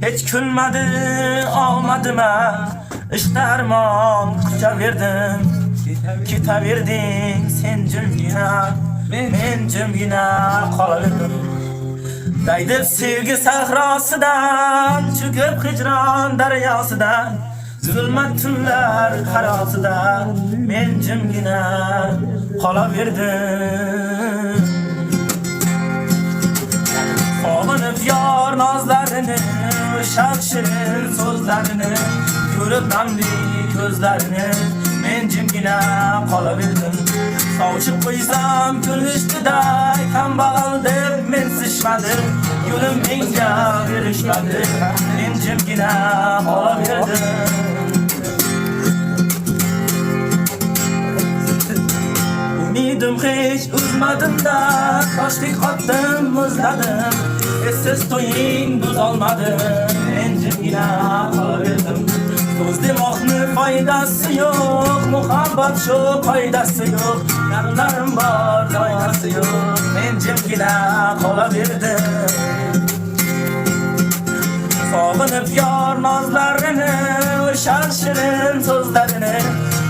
Hiç külmedi olmadıma İştarmon kutaverdim Ketaverding sen jimgina Men jimgina qolaverdim Daydib sevgi sahrosidan Cho'kib hijron daryosidan Zulmat tunlar qarosida Men jimgina qolaverdim Sog'inib yor nozlarini Shal shirin so'zlarini Ko'rib namli ko'zlarini Men jimgina qolaverdim Sovchib qo'ysam kulishdi-da Kambag'al deb mensishmadi Yo'lim menga berishmadi Men jimgina qolaverdim Umidim hech uzmadim-da Toshdek otdim, muzladim Essiz to'ying buzolmadim Men jimgina qolaverdim So'z demoqni foydasi yo'q Muhabbat shu qoidasi yo'q Yarlarim bor, foydasi yo'q Men jimgina qolaverdim Sog'inib yor nozlarini Shal shirin so'zlarini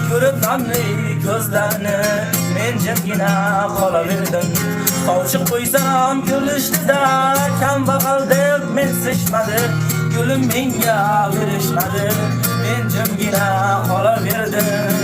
Ko'rib namli ko'zlarini Men jimgina qolaverdim Sovchib qo'ysam kulishdi-da Kambag'al deb mensishmadi Yo'lim menga berishmadi Men jimgina qolaverdim